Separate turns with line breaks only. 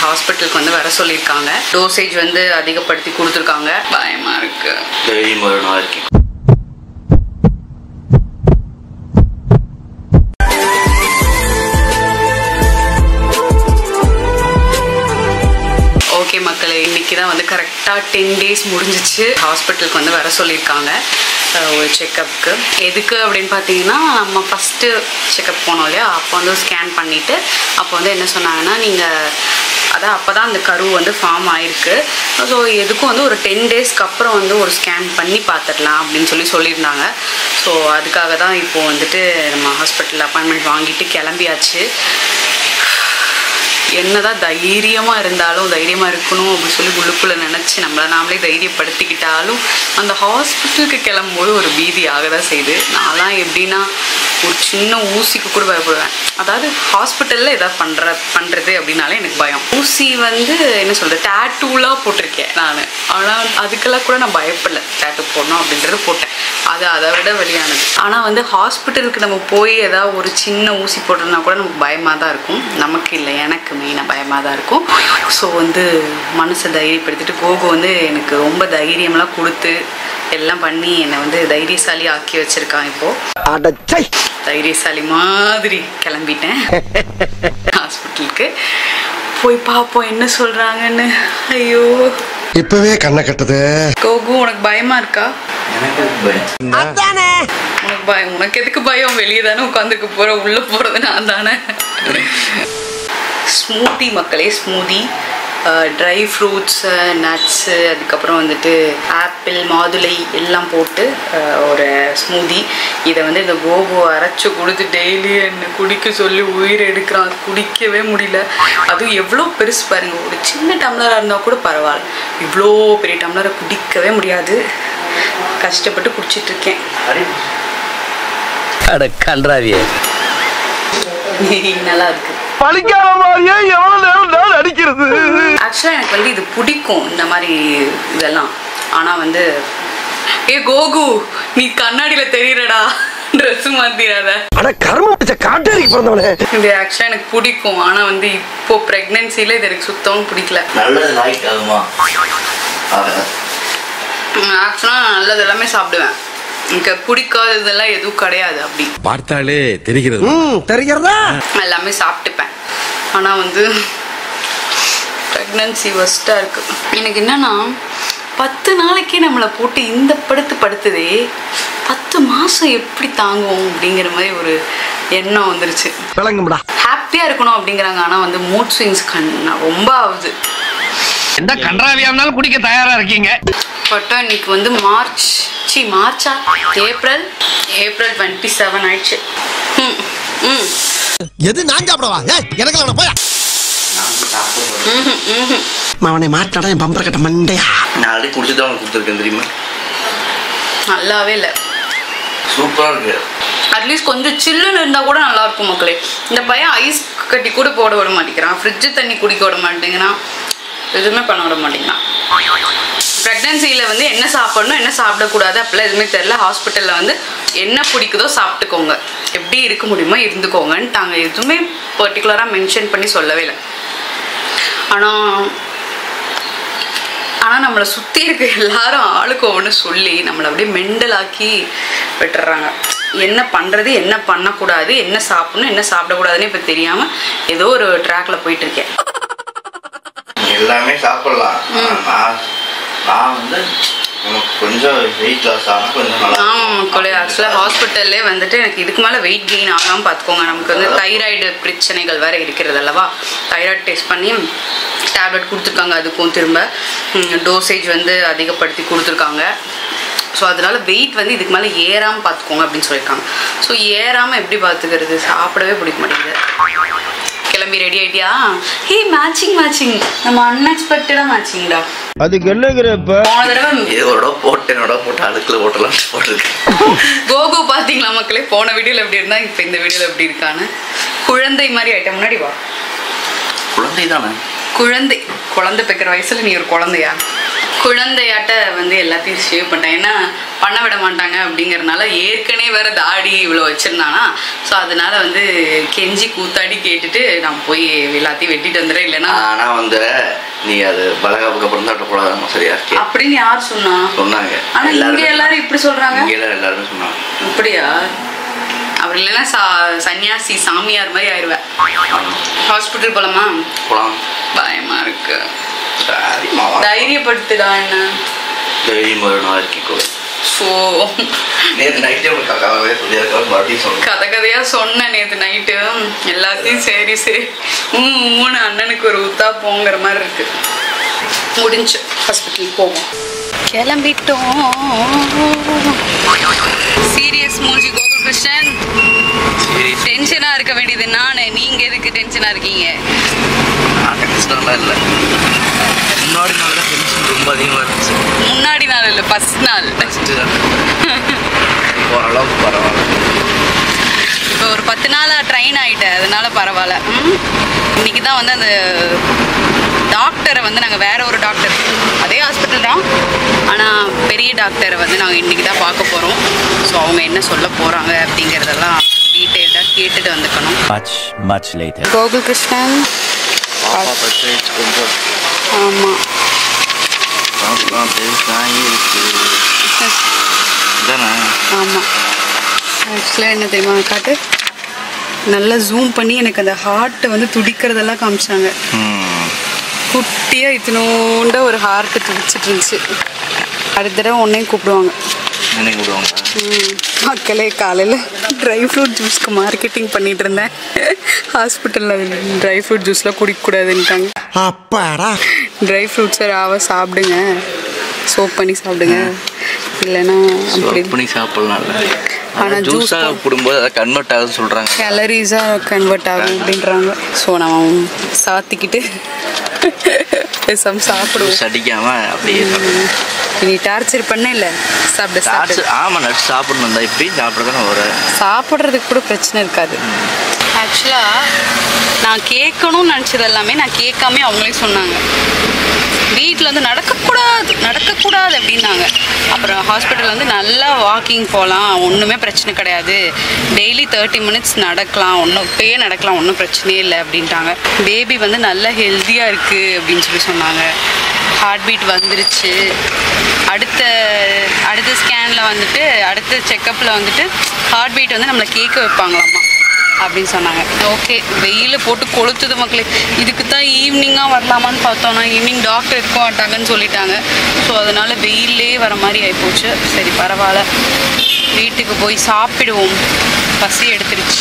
ஹாஸ்பிட்டலுக்கு வந்து வர சொல்லியிருக்காங்க. டோசேஜ் வந்து அதிகப்படுத்தி கொடுத்துருக்காங்க. பயமா இருக்கு. ஓகே மக்களே, இன்னைக்கு தான் வந்து கரெக்டாக 10 days முடிஞ்சிச்சு. ஹாஸ்பிட்டலுக்கு வந்து வர சொல்லியிருக்காங்க ஒரு செக்கப்புக்கு. எதுக்கு அப்படின்னு பார்த்தீங்கன்னா, நம்ம ஃபஸ்ட்டு செக்கப் போனோம் இல்லையா, அப்போ வந்து ஸ்கேன் பண்ணிவிட்டு அப்போ வந்து என்ன சொன்னாங்கன்னா, நீங்கள் அதான் அப்போ தான் அந்த கரு வந்து ஃபார்ம் ஆகிருக்கு. ஸோ எதுக்கும் வந்து ஒரு 10 daysக்கு அப்புறம் வந்து ஒரு ஸ்கேன் பண்ணி பார்த்துடலாம் அப்படின்னு சொல்லியிருந்தாங்க. ஸோ அதுக்காக தான் இப்போது வந்துட்டு நம்ம ஹாஸ்பிட்டலில் அப்பாயின்மெண்ட் வாங்கிட்டு கிளம்பியாச்சு. என்னதான் தைரியமாக இருந்தாலும், தைரியமாக இருக்கணும் அப்படின்னு சொல்லி உள்ளுக்குள்ளே நினச்சி நாமளே தைரியப்படுத்திக்கிட்டாலும் அந்த ஹாஸ்பிட்டலுக்கு கிளம்பும்போது ஒரு பீதி ஆக தான் செய்யுது. நான்லாம் எப்படின்னா, ஒரு சின்ன ஊசிக்கு கூட பயப்படுவேன். அதாவது ஹாஸ்பிட்டலில் எதாவது பண்ணுறது அப்படின்னாலே எனக்கு பயம். ஊசி வந்து என்ன சொல்கிறது, டேட்டூலாம் போட்டிருக்கேன் நான். ஆனால் அதுக்கெல்லாம் கூட நான் பயப்படல. டேட்டூ போடணும் அப்படின்றது போட்டேன், அது அதை விட வெளியானது. ஆனால் வந்து ஹாஸ்பிட்டலுக்கு நம்ம போய் ஏதாவது ஒரு சின்ன ஊசி போட்டோம்னா கூட நமக்கு பயமாக தான் இருக்கும். நமக்கு இல்லை, எனக்கு மெயினாக பயமாக தான் இருக்கும். ஸோ வந்து மனசை தைரியப்படுத்திட்டு கோகு வந்து எனக்கு ரொம்ப தைரியமெல்லாம் கொடுத்து எல்லாம் பண்ணி என்னை வந்து தைரியசாலி ஆக்கி வச்சிருக்கான். இப்போது தைரியசாலி மாதிரி கிளம்பிட்டேன். ஹாஸ்பிட்டலுக்கு போய் பார்ப்போம் என்ன சொல்கிறாங்கன்னு. ஐயோ,
இப்பவே கண்ணை கட்டுது.
கோகு, உனக்கு பயமா இருக்கா? உனக்கு பயம்? உனக்கு எதுக்கு பயம்? வெளியே தானே உட்காந்துருக்க போற, உள்ள போறது நான் தானே. ஸ்மூதி மக்களே, ஸ்மூதி, ட்ரை ஃப்ரூட்ஸு, நட்ஸு, அதுக்கப்புறம் வந்துட்டு ஆப்பிள், மாதுளை எல்லாம் போட்டு ஒரு ஸ்மூதி. இதை வந்து இந்த கோகு அரைச்சி கொடுத்து டெய்லி என்ன குடிக்க சொல்லி உயிர் எடுக்கிறான். குடிக்கவே முடியல. அதுவும் எவ்வளோ பெருசு பாருங்கள். ஒரு சின்ன டம்ளராக இருந்தால் கூட பரவாயில்ல, இவ்வளோ பெரிய டம்ளரை குடிக்கவே முடியாது. கஷ்டப்பட்டு குடிச்சிட்ருக்கேன். நல்லா இருக்கு. ஆக்சுவலா எனக்கு வந்து இது பிடிக்கும், இந்த மாதிரி இதெல்லாம். ஆனா வந்து ஏ கோகு, நீ கண்ணாடியில தெரியறடா, ட்ரெஸ் மாத்திராத. இது ஆக்சுவலா எனக்கு பிடிக்கும். ஆனா வந்து இப்போ பிரெக்னன்சில இது எனக்கு சுத்தமும் பிடிக்கல. ஆக்சுவலா நான் நல்லது எல்லாமே சாப்பிடுவேன். எனக்கு பிடிக்காததெல்லாம் எதுவும் கிடையாது. அப்படி
பார்த்தாலே தெரிகிறது.
எல்லாமே சாப்பிட்டுப்பேன். ஆனா வந்து ப்ரெக்னன்சி ஒஸ்ட்டாக இருக்கு. எனக்கு என்னன்னா, 10 நாளைக்கே நம்மளை போட்டு இந்த படுத்துதே, 10 மாதம் எப்படி தாங்குவோம் அப்படிங்கிற மாதிரி ஒரு எண்ணம் வந்துருச்சு. ஹாப்பியாக இருக்கணும் அப்படிங்கிறாங்க. ஆனால் வந்து மூட் ஸ்விங்ஸ் ரொம்ப ஆகுது.
எந்த கன்றாவியா இருந்தாலும் குடிக்க தயாரா இருக்கீங்க.
பட் இன்னைக்கு வந்து ஏப்ரல் 27 ஆயிடுச்சு.
எது நான் சாப்பிடவா? எனக்கு போயா அவனை மாட்டாடா என் பம்பர கட்ட மண்டையா.
நான் ஆல்ரெடி குடிச்சுதான் அவனுக்கு கொடுத்துருக்கேன் தெரியுமா.
நல்லாவே இல்லை,
சூப்பராக இருக்கு.
அட்லீஸ்ட் கொஞ்சம் சில்லுன்னு இருந்தால் கூட நல்லா இருக்கும் மக்களே. இந்த பையன் ஐஸ் கட்டி கூட போட விட மாட்டேங்கிறான், ஃப்ரிட்ஜு தண்ணி குடிக்க விட மாட்டேங்கிறான், எதுவுமே பண்ண விட மாட்டேங்கிறான். ப்ரெக்னன்சியில் வந்து என்ன சாப்பிடணும் என்ன சாப்பிடக்கூடாது அப்படிலாம் எதுவுமே தெரில. ஹாஸ்பிட்டலில் வந்து என்ன பிடிக்குதோ சாப்பிட்டுக்கோங்க, எப்படி இருக்க முடியுமோ இருந்துக்கோங்கன்னு தாங்க. எதுவுமே பர்டிகுலராக மென்ஷன் பண்ணி சொல்லவே இல்லை. ஆனால் நம்மளை சுற்றி இருக்க எல்லாரும் ஆளுக்கு ஒவ்வொன்று சொல்லி நம்மளை அப்படியே மெண்டலாக்கி விட்டுறாங்க. என்ன பண்ணுறது, என்ன பண்ணக்கூடாது, என்ன சாப்பிடணும் என்ன சாப்பிடக்கூடாதுன்னு இப்போ தெரியாமல் ஏதோ ஒரு ட்ராக்ல போயிட்டுருக்கேன்.
எல்லாமே சாப்பிடலாம். நான் வந்து கொஞ்சம் வெயிட் லாஸ் ஆனால் கொஞ்சம் நல்லா.
மக்களே, ஆக்சுவலாக ஹாஸ்பிட்டல்லே வந்துட்டு எனக்கு இதுக்கு மேலே வெயிட் கெயின் ஆகாமல் பார்த்துக்கோங்க. நமக்கு வந்து தைராய்டு பிரச்சனைகள் வேறு இருக்கிறது அல்லவா. தைராய்டு டெஸ்ட் பண்ணி டேப்லெட் கொடுத்துருக்காங்க. அதுக்கும் திரும்ப டோசேஜ் வந்து அதிகப்படுத்தி கொடுத்துருக்காங்க. ஸோ அதனால வெயிட் வந்து இதுக்கு மேலே ஏறாமல் பார்த்துக்கோங்க அப்படின்னு சொல்லியிருக்காங்க. ஸோ ஏறாமல் எப்படி பார்த்துக்கிறது? சாப்பிடவே பிடிக்க மாட்டேங்குது. கிளம்பி ரெடி ஆயிட்டியா? ஹே, மேட்சிங் நம்ம அன்எக்ஸ்பெக்டடா மேட்சிங்டா.
அதுக்கு என்னங்கறப்ப
போன தடவை
இதோட போட்டு அதுக்குள்ள ஓட்டலாம் போட்டுருக்கேன்.
கோகு பாத்தீங்களா மக்களே? போன வீடியோல எப்படி இருந்தா இப்போ இந்த வீடியோல எப்படி இருக்கான்னு. குழந்தை மாதிரி ஆயிட்ட. முன்னாடி வா.
குழந்தை தானே?
குழந்தை பெக்கிற வயசுல நீ ஒரு குழந்தையா? குழந்தையாட்ட வந்து எல்லாத்தையும் ஷேவ் பண்ணிட்டேன். ஏன்னா பண்ண விட மாட்டாங்க அப்படிங்கறதுனால ஏற்கனவே வேற தாடி இவ்வளோ வச்சிருந்தானா. ஸோ அதனால வந்து கெஞ்சி கூத்தாடி கேட்டுட்டு நான் போய் எல்லாத்தையும் வெட்டிட்டு வந்துடுறேன். இல்லைன்னா
ஆனா வந்து நீ அது பலகாப்புக்கு அப்புறம் தான் வெட்டக்கூடாது. சரியா இருக்கே
அப்படின்னு யார் சொன்னா?
சொன்னாங்க.
ஆனா இங்க எல்லாரும் இப்படி சொல்றாங்க.
இங்க எல்லாருமே சொன்னாங்க.
அப்படியா? அப்படி இல்லைன்னா சன்னியாசி சாமியார் மாதிரி ஆயிடுவேன். ஹாஸ்பிட்டல் போலாமா?
போலாம்.
பயமா இருக்கு.
சரிம்மா
தைரியப்படுத்துடா. என்ன
தைரியம் வரணும் இருக்கிக்கோ.
ஸோ
நேற்று நைட்டே உனக்கு அக்காவே சொல்லியிருக்கா, மறுபடியும் சொல்லுங்க.
கதை கதையா சொன்னேன் நேற்று நைட்டு. எல்லாத்தையும் சரி சரி மூணு அண்ணனுக்கு ஒரு ஊத்தா போங்கிற மாதிரி இருக்கு. முடிஞ்சு ஹாஸ்பிட்டல் போவோம். கிளம்பிட்டோம். சீரியஸ் மூஞ்சி கோகுல் கிருஷ்ணன். டென்ஷனா இருக்க வேண்டியது நானு. நீங்க எதுக்கு டென்ஷனா இருக்கீங்க?
நான் டென்ஷன்லாம் இல்லை. முன்னாடி நாள் தான் டென்ஷன் ரொம்ப அதிகமாக இருந்துச்சு.
முன்னாடி நாள் இல்லை, ஃபர்ஸ்ட் நாள்.
ஃபஸ்ட்டு ஓரளவுக்கு பரவாயில்ல.
இப்போ ஒரு 10 நாளாக ட்ரெயின் ஆகிட்டேன், அதனால பரவாயில்ல. இன்னைக்கு தான் வந்து அந்த டாக்டரை வந்து நாங்கள் வேற ஒரு டாக்டர், அதே ஹாஸ்பிட்டல் தான், ஆனால் பெரிய டாக்டரை வந்து நாங்கள் இன்றைக்கி தான் பார்க்க போகிறோம். ஸோ அவங்க என்ன சொல்ல போகிறாங்க அப்படிங்கிறதெல்லாம் டீட்டெயில்டாக கேட்டுட்டு வந்துக்கணும்.
much later.
கோகுல் கிருஷ்ணன்.
பாப்பா பர்சன்டேஜ் கொஞ்சம்
ஆமாம்
பெருசாகி இருக்கு தானே.
ஆமாம். ஆக்சுவலாக என்ன தெரியுமா காட்டு, நல்லா ஜூம் பண்ணி எனக்கு அந்த ஹார்ட்டை வந்து துடிக்கிறதெல்லாம் காமிச்சாங்க. குட்டியாக இத்தினோண்ட ஒரு ஹார்ட்டு துடிச்சிட்டு இருந்துச்சு. அடுத்த தடவை ஒன்றையும் கூப்பிடுவாங்க.
என்ன கூப்பிடுவாங்க?
மக்களே, காலையில் ட்ரை ஃப்ரூட் ஜூஸ்க்கு மார்க்கெட்டிங் பண்ணிட்டு இருந்தேன். ஹாஸ்பிட்டலில் ட்ரை ஃப்ரூட் ஜூஸ்லாம் குடிக்கக்கூடாதுன்ட்டாங்க.
அப்பாடா.
ட்ரை ஃப்ரூட்ஸை ராவா சாப்பிடுங்க, சோப் பண்ணி சாப்பிடுங்க, இல்லைன்னா அப்படி
பண்ணி சாப்பிடலாம்.
ஆனால்
ஜூஸாக போடும்போது அதை கன்வெர்ட் ஆகுதுன்னு சொல்கிறாங்க.
கேலரிஸாக கன்வெர்ட் ஆகும் அப்படின்றாங்க. ஸோ நான் சாத்திக்கிட்டு சாப்பிடுவோம்.
அடிக்காமல் அப்படியே
நீ டார்ச்சர் பண்ண இல்லை, சாப்பிட சாப்பிடு.
ஆமாம், நட்டு சாப்பிடணும் தான். இப்பயும் சாப்பிட தானே வரும்.
சாப்பிட்றதுக்கு கூட பிரச்சனை இருக்காது. ஆக்சுவலாக நான் கேட்கணும்னு நினச்சது எல்லாமே நான் கேட்காமே அவங்களே சொன்னாங்க. வீட்டில் வந்து நடக்கக்கூடாது அப்படின்னாங்க. அப்புறம் ஹாஸ்பிட்டல் வந்து நல்லா வாக்கிங் போகலாம், ஒன்றுமே பிரச்சனை கிடையாது, டெய்லி 30 மினிட்ஸ் நடக்கலாம், இப்பயே நடக்கலாம், ஒன்றும் பிரச்சனையே இல்லை அப்படின்ட்டாங்க. பேபி வந்து நல்லா ஹெல்த்தியாக இருக்குது அப்படின்னு சொல்லி சொன்னாங்க. ஹார்ட் பீட் வந்துருச்சு. அடுத்த ஸ்கேனில் வந்துட்டு அடுத்த செக்கப்பில் வந்துட்டு ஹார்ட் பீட் வந்து நம்மளை கேட்க வைப்பாங்களாம்மா அப்படின்னு சொன்னாங்க. ஓகே, வெயில் போட்டு கொளுத்துது மக்களே. இதுக்கு தான் ஈவினிங்காக வரலாமான்னு பார்த்தோன்னா ஈவினிங் டாக்டர் இருக்க மாட்டாங்கன்னு சொல்லிட்டாங்க. ஸோ அதனால் வெயிலே வர மாதிரி ஆகிப்போச்சு. சரி பரவாயில்ல, வீட்டுக்கு போய் சாப்பிடுவோம், பசி எடுத்துருச்சு.